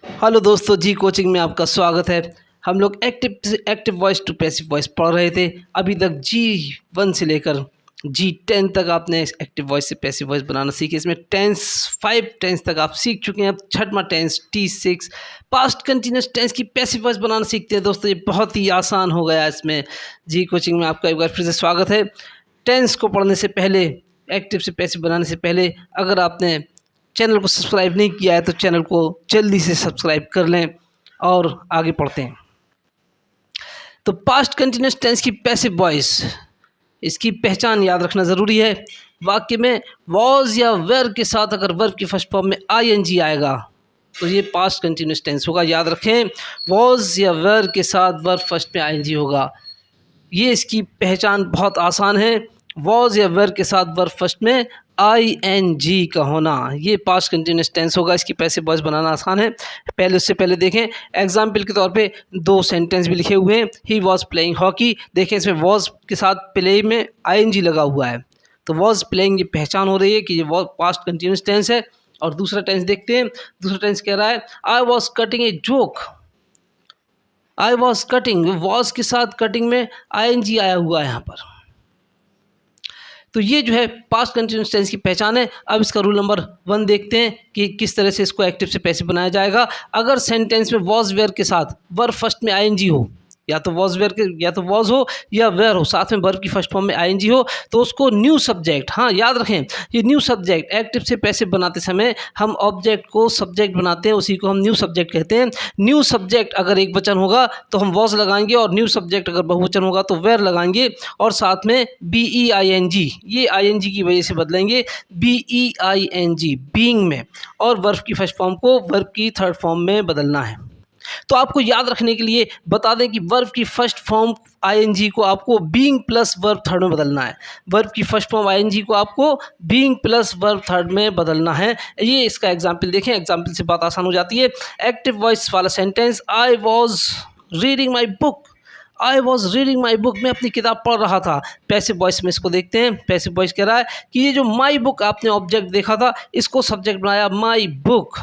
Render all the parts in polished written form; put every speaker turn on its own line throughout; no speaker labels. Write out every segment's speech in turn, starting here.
Hello दोस्तों, जी coaching में आपका स्वागत है। हम लोग active voice to passive voice पढ़ रहे थे। अभी तक G1 से लेकर G10 तक आपने एक्टिव वॉइस से पैसिव वॉइस बनाना सीखे। इसमें टेंस 5 टेंस तक आप सीख चुके हैं। अब छठवां tense T6 past continuous tense की पैसिव वॉइस बनाना सीखते हैं। दोस्तों ये बहुत ही आसान हो गया। इसमें जी कोचिंग में आपका एक बार फिर से स्वागत है। टेंस को पढ़ने से पहले, एक्टिव से पैसिव बनाने से पहले, अगर आपने चैनल को सब्सक्राइब नहीं किया है तो चैनल को जल्दी से सब्सक्राइब कर लें और आगे पढ़ते हैं। तो पास्ट कंटिन्यूस टेंस की पैसिव वॉइस, इसकी पहचान याद रखना ज़रूरी है। वाक्य में वॉज या वेर के साथ अगर वर्ब की फर्स्ट फॉर्म में ing आएगा तो ये पास्ट कंटिन्यूस टेंस होगा। याद रखें, वॉज या वेर के साथ वर्ब फर्स्ट में ing होगा। ये इसकी पहचान बहुत आसान है। वॉज या वेर के साथ वर्ब फर्स्ट में ing का होना, ये पास्ट कंटिन्यूस टेंस होगा। इसकी पैसिव वॉइस बनाना आसान है। उससे पहले देखें, एग्जाम्पल के तौर पे 2 सेंटेंस भी लिखे हुए हैं। ही वॉज प्लेइंग हॉकी, देखें इसमें वॉज के साथ प्ले में ing लगा हुआ है, तो वॉज प्लेइंग, ये पहचान हो रही है कि ये वॉज पास्ट कंटिन्यूस टेंस है। और दूसरा टेंस देखते हैं। दूसरा टेंस कह रहा है I was cutting a joke. I was cutting, was के साथ कटिंग में ing आया हुआ है यहाँ पर। तो ये जो है पास्ट कंटिन्यूस टेंस की पहचान है। अब इसका रूल नंबर 1 देखते हैं कि किस तरह से इसको एक्टिव से पैसिव बनाया जाएगा। अगर सेंटेंस में वॉज वेयर के साथ वर्ब फर्स्ट में ing हो, या तो वॉज वेयर के, या तो वॉज हो या वेयर हो, साथ में वर्ब की फर्स्ट फॉर्म में ing हो, तो उसको न्यू सब्जेक्ट, हाँ याद रखें, ये न्यू सब्जेक्ट एक्टिव से पैसिव बनाते समय हम ऑब्जेक्ट को सब्जेक्ट बनाते हैं, उसी को हम न्यू सब्जेक्ट कहते हैं। न्यू सब्जेक्ट अगर एक वचन होगा तो हम वॉज लगाएंगे, और न्यू सब्जेक्ट अगर बहुवचन होगा तो वेयर लगाएंगे, और साथ में BEING, ये ing की वजह से बदलेंगे BEING, बीइंग में, और वर्ब की फर्स्ट फॉर्म को वर्ब की थर्ड फॉर्म में बदलना है। तो आपको याद रखने के लिए बता दें कि वर्ब की फर्स्ट फॉर्म ing को आपको बीइंग प्लस वर्ब थर्ड में बदलना है। वर्ब की फर्स्ट फॉर्म ing को आपको बीइंग प्लस वर्ब थर्ड में बदलना है। ये इसका एग्जाम्पल देखें, एग्जाम्पल से बात आसान हो जाती है। एक्टिव वॉइस वाला sentence, I was reading my book. I was reading my book, मैं अपनी किताब पढ़ रहा था। पैसिव वॉइस में इसको देखते हैं। पैसिव वॉइस कह रहा है कि ये जो माई बुक आपने ऑब्जेक्ट देखा था, इसको सब्जेक्ट बनाया माई बुक।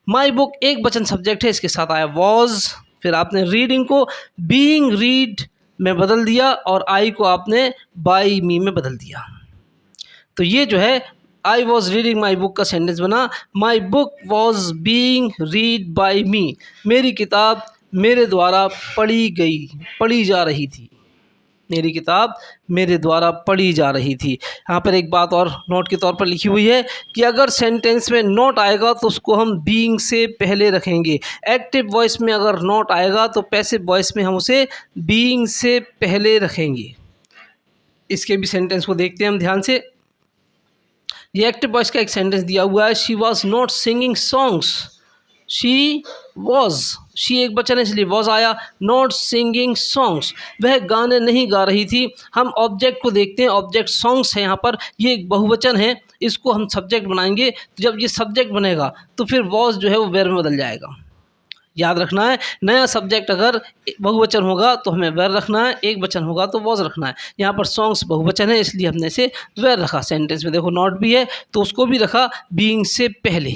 माई बुक एक वचन सब्जेक्ट है, इसके साथ आया वॉज, फिर आपने रीडिंग को बीइंग रीड में बदल दिया, और आई को आपने बाई मी में बदल दिया। तो ये जो है I was reading my book का सेंटेंस बना, my book was being read by me, मेरी किताब मेरे द्वारा पढ़ी जा रही थी। मेरी किताब मेरे द्वारा पढ़ी जा रही थी। यहाँ पर एक बात और नोट के तौर पर लिखी हुई है कि अगर सेंटेंस में नॉट आएगा तो उसको हम बीइंग से पहले रखेंगे। एक्टिव वॉइस में अगर नॉट आएगा तो पैसिव वॉइस में हम उसे बीइंग से पहले रखेंगे। इसके भी सेंटेंस को देखते हैं हम ध्यान से। ये एक्टिव वॉइस का एक सेंटेंस दिया हुआ है, she was not singing songs. She was, she एक वचन है इसलिए वॉज आया। नॉट सिंगिंग सॉन्ग्स, वह गाने नहीं गा रही थी। हम ऑब्जेक्ट को देखते हैं, ऑब्जेक्ट सॉन्ग्स है यहाँ पर, ये एक बहुवचन है, इसको हम सब्जेक्ट बनाएंगे। तो जब ये सब्जेक्ट बनेगा तो फिर वॉज जो है वो वेयर में बदल जाएगा। याद रखना है, नया सब्जेक्ट अगर बहुवचन होगा तो हमें वेयर रखना है, एक वचन होगा तो वॉज रखना है। यहाँ पर सॉन्ग्स बहुवचन है इसलिए हमने इसे वेयर रखा। सेंटेंस में देखो नॉट भी है तो उसको भी रखा बीइंग से पहले,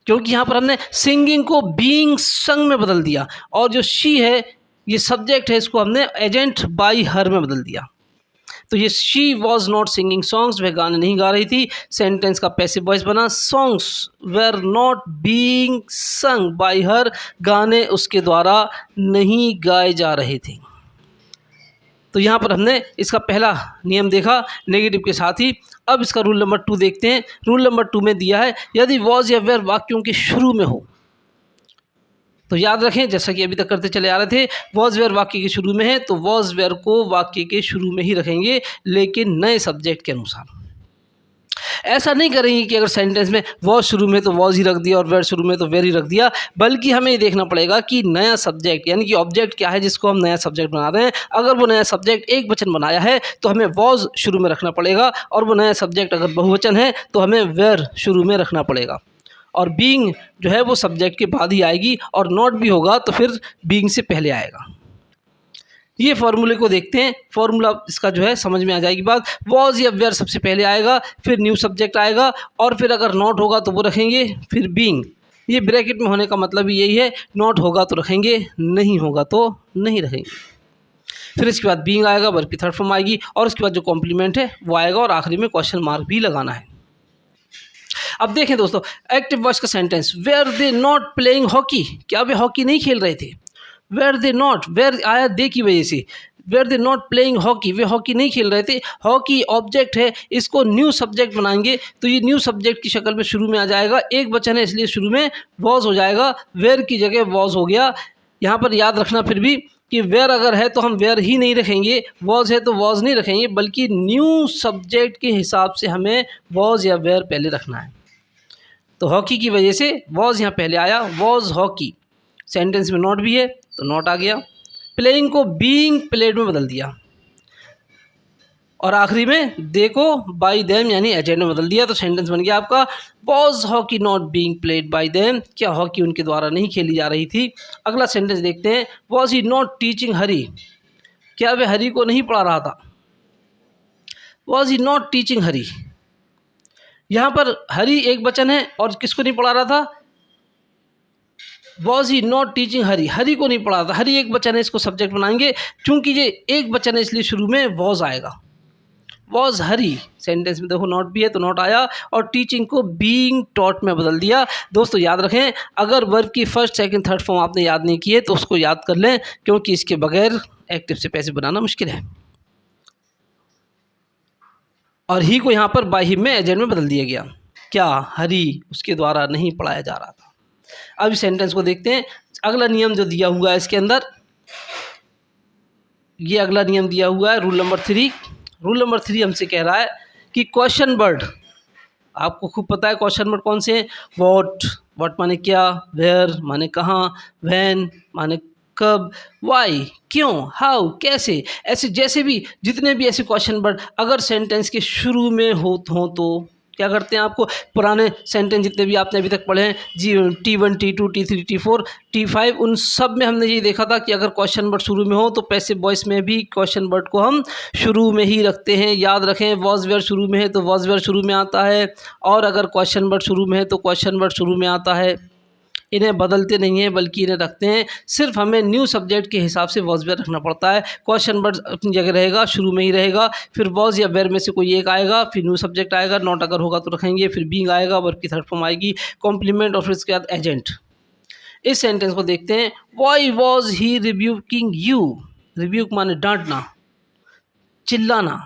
क्योंकि यहाँ पर हमने सिंगिंग को बीइंग संग में बदल दिया, और जो शी है ये सब्जेक्ट है, इसको हमने एजेंट बाई हर में बदल दिया। तो ये she was not singing songs, वह गाने नहीं गा रही थी। सेंटेंस का पैसिव वॉइस बना, सॉन्ग्स वेर नॉट बीइंग संग बाई हर, गाने उसके द्वारा नहीं गाए जा रहे थे। तो यहाँ पर हमने इसका पहला नियम देखा नेगेटिव के साथ ही। अब इसका रूल नंबर 2 देखते हैं। रूल नंबर 2 में दिया है यदि वॉज या वेयर वाक्यों के शुरू में हो, तो याद रखें जैसा कि अभी तक करते चले आ रहे थे, वॉज वेयर वाक्य के शुरू में है तो वॉज वेयर को वाक्य के शुरू में ही रखेंगे, लेकिन नए सब्जेक्ट के अनुसार। ऐसा नहीं करेंगे कि अगर सेंटेंस में वॉज शुरू में तो वॉज ही रख दिया और वेयर शुरू में तो वेयर ही रख दिया, बल्कि हमें ये देखना पड़ेगा कि नया सब्जेक्ट यानी कि ऑब्जेक्ट क्या है जिसको हम नया सब्जेक्ट बना रहे हैं। अगर वो नया सब्जेक्ट एक वचन बनाया है तो हमें वॉज शुरू में रखना पड़ेगा, और वो नया सब्जेक्ट अगर बहुवचन है तो हमें वेयर शुरू में रखना पड़ेगा, और बीइंग जो है वो सब्जेक्ट के बाद ही आएगी, और नॉट भी होगा तो फिर बीइंग से पहले आएगा। ये फॉर्मूले को देखते हैं। फॉर्मूला इसका जो है समझ में आ जाएगी बात। वॉज या वेयर सबसे पहले आएगा, फिर न्यू सब्जेक्ट आएगा, और फिर अगर नॉट होगा तो वो रखेंगे, फिर बीइंग ये ब्रैकेट में होने का मतलब यही है, नॉट होगा तो रखेंगे, नहीं होगा तो नहीं रखेंगे। फिर इसके बाद बीइंग आएगा, वर्ब की थर्ड फॉर्म आएगी और उसके बाद जो कॉम्प्लीमेंट है वो आएगा और आखिरी में क्वेश्चन मार्क भी लगाना है। अब देखें दोस्तों, एक्टिव वॉइस का sentence, were they not playing hockey, क्या वे हॉकी नहीं खेल रहे थे? वेयर दे नॉट, वेयर आया दे की वजह से, were they not playing hockey, वे हॉकी नहीं खेल रहे थे। हॉकी ऑब्जेक्ट है, इसको न्यू सब्जेक्ट बनाएंगे तो ये न्यू सब्जेक्ट की शक्ल में शुरू में आ जाएगा, एक वचन है इसलिए शुरू में वॉज हो जाएगा, वेयर की जगह वॉज हो गया। यहाँ पर याद रखना फिर भी कि वेयर अगर है तो हम वेयर ही नहीं रखेंगे, वॉज है तो वॉज नहीं रखेंगे, बल्कि न्यू सब्जेक्ट के हिसाब से हमें वॉज या वेयर पहले रखना है। तो हॉकी की वजह से वॉज यहाँ पहले आया, वॉज हॉकी। सेंटेंस में नॉट भी है तो नॉट आ गया। प्लेइंग को बीइंग प्लेड में बदल दिया और आखिरी में दे को बाई देम यानी एजेंट में बदल दिया, तो सेंटेंस बन गया आपका was hockey not being played by them, क्या हॉकी उनके द्वारा नहीं खेली जा रही थी। अगला सेंटेंस देखते हैं, वॉज ही नॉट टीचिंग हरी, क्या वे हरी को नहीं पढ़ा रहा था। वॉज ही नॉट टीचिंग हरी, यहाँ पर हरी एक वचन है और किसको नहीं पढ़ा रहा था, वॉज ही नॉट टीचिंग हरी, हरी को नहीं पढ़ा था। हरी एक वचन है, इसको सब्जेक्ट बनाएंगे, चूंकि ये एक वचन है इसलिए शुरू में वॉज आएगा, वॉज हरी। सेंटेंस में देखो नॉट भी है तो नॉट आया और टीचिंग को बीइंग टॉट में बदल दिया। दोस्तों याद रखें, अगर वर्ब की फर्स्ट सेकंड थर्ड फॉर्म आपने याद नहीं किए तो उसको याद कर लें, क्योंकि इसके बगैर एक्टिव से पैसिव बनाना मुश्किल है। और ही को यहाँ पर बाय हिम में एजेंट में बदल दिया गया, क्या हरी उसके द्वारा नहीं पढ़ाया जा रहा था। अब इस सेंटेंस को देखते हैं, अगला नियम जो दिया हुआ है इसके अंदर, ये अगला नियम दिया हुआ है रूल नंबर 3। रूल नंबर 3 हमसे कह रहा है कि क्वेश्चन वर्ड, आपको खूब पता है क्वेश्चन वर्ड कौन से हैं, व्हाट, व्हाट माने क्या, वेयर माने कहाँ, व्हेन माने कब, वाई क्यों, हाउ कैसे, ऐसे जैसे भी जितने भी ऐसे क्वेश्चन वर्ड अगर सेंटेंस के शुरू में हो तो क्या करते हैं, आपको पुराने सेंटेंस जितने भी आपने अभी तक पढ़े हैं, T1 T2 T3 T4 T5, उन सब में हमने ये देखा था कि अगर क्वेश्चन वर्ड शुरू में हो तो पैसिव वॉइस में भी क्वेश्चन वर्ड को हम शुरू में ही रखते हैं। याद रखें, वॉज वेयर शुरू में है तो वॉज वेयर शुरू में आता है, और अगर क्वेश्चन वर्ड शुरू में है तो क्वेश्चन वर्ड शुरू में आता है। इन्हें बदलते नहीं हैं बल्कि इन्हें रखते हैं, सिर्फ हमें न्यू सब्जेक्ट के हिसाब से वॉज वेयर रखना पड़ता है। क्वेश्चन वर्ड अपनी जगह रहेगा, शुरू में ही रहेगा, फिर वॉज या वेयर में से कोई एक आएगा, फिर न्यू सब्जेक्ट आएगा, नॉट अगर होगा तो रखेंगे, फिर बीइंग आएगा, वर्ब की थर्ड फॉर्म आएगी, कॉम्प्लीमेंट और फिर उसके बाद एजेंट। इस सेंटेंस को देखते हैं, why was he rebuking you, rebuke माने डांटना, चिल्लाना,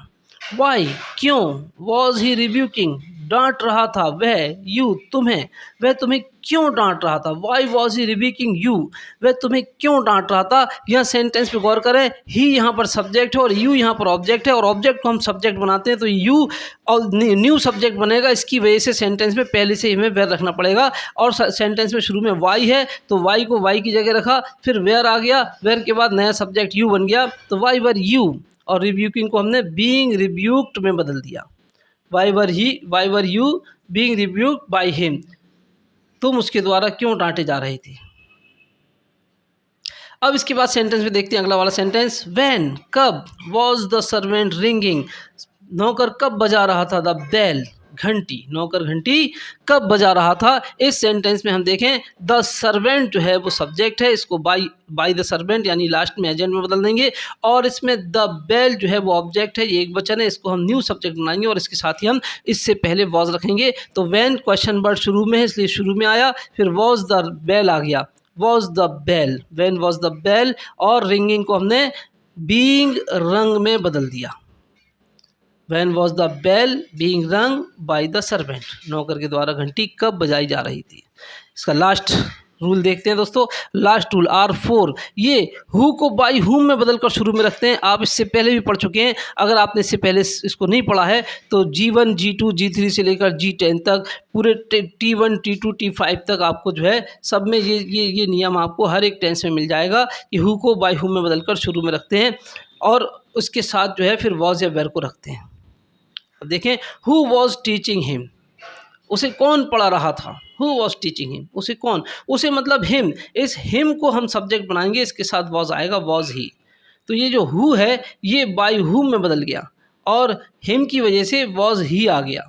वाई क्यों, वॉज ही रिब्यूकिंग डांट रहा था वह, यू तुम्हें, वह तुम्हें क्यों डांट रहा था, Y was he rebuking you, वह तुम्हें क्यों डांट रहा था। यह सेंटेंस पे गौर करें, ही यहाँ पर सब्जेक्ट है और यू यहाँ पर ऑब्जेक्ट है, और ऑब्जेक्ट को हम सब्जेक्ट बनाते हैं तो यू और न्यू सब्जेक्ट बनेगा, इसकी वजह से सेंटेंस में पहले से हमें वेयर रखना पड़ेगा। और सेंटेंस में शुरू में वाई है तो वाई को वाई की जगह रखा, फिर वेयर आ गया, वेयर के बाद नया सब्जेक्ट यू बन गया, तो वाई वर यू, और रिब्यूकिंग को हमने बीइंग रिब्यूक्ड में बदल दिया, why were you being rebuked by him, तुम उसके द्वारा क्यों डांटे जा रहे थे। अब इसके बाद सेंटेंस में देखते हैं अगला वाला सेंटेंस, व्हेन कब, वॉज द सर्वेंट रिंगिंग, नौकर कब बजा रहा था, द बेल घंटी, नौकर घंटी कब बजा रहा था। इस सेंटेंस में हम देखें, द सर्वेंट जो है वो सब्जेक्ट है, इसको बाय द सर्वेंट यानी लास्ट में एजेंट में बदल देंगे, और इसमें द बेल जो है वो ऑब्जेक्ट है, ये एक वचन है, इसको हम न्यू सब्जेक्ट बनाएंगे और इसके साथ ही हम इससे पहले वॉज रखेंगे। तो व्हेन क्वेश्चन वर्ड शुरू में है इसलिए शुरू में आया, फिर वॉज द बेल आ गया, was the bell, when was the bell, और रिंगिंग को हमने बीइंग रंग में बदल दिया, When was the bell being rung by the servant, नौकर के द्वारा घंटी कब बजाई जा रही थी। इसका लास्ट रूल देखते हैं दोस्तों, लास्ट रूल R4, ये हु को बाई हुम में बदल कर शुरू में रखते हैं। आप इससे पहले भी पढ़ चुके हैं, अगर आपने इससे पहले इसको नहीं पढ़ा है तो G1 G2 G3 से लेकर G10 तक पूरे T1 T2 T5 तक आपको जो है सब में ये नियम आपको हर एक टेंस में मिल जाएगा कि हु को बाई हुम में बदल कर शुरू में रखते हैं, और उसके साथ जो है फिर वॉज या वेयर को रखते हैं। अब देखें, हु वॉज टीचिंग हिम, उसे कौन पढ़ा रहा था, हु वॉज टीचिंग हिम, उसे कौन, उसे मतलब हिम, इस हिम को हम सब्जेक्ट बनाएंगे, इसके साथ वॉज आएगा, वॉज ही। तो ये जो हु है ये बाय हुम में बदल गया और हिम की वजह से वॉज ही आ गया,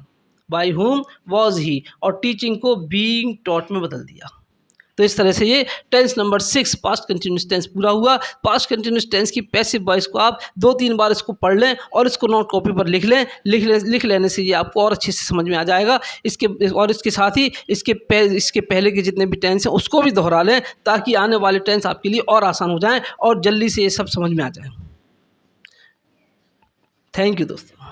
बाय हुम वॉज ही, और टीचिंग को बीइंग टॉट में बदल दिया। तो इस तरह से ये tense number 6 past continuous tense पूरा हुआ। पास्ट कंटिन्यूस टेंस की पैसिव वॉइस को आप 2-3 बार इसको पढ़ लें और इसको नोट कॉपी पर लिख लेने से ये आपको और अच्छे से समझ में आ जाएगा। इसके साथ ही इसके पहले के जितने भी टेंस हैं उसको भी दोहरा लें, ताकि आने वाले टेंस आपके लिए और आसान हो जाएँ और जल्दी से ये सब समझ में आ जाए। थैंक यू दोस्तों।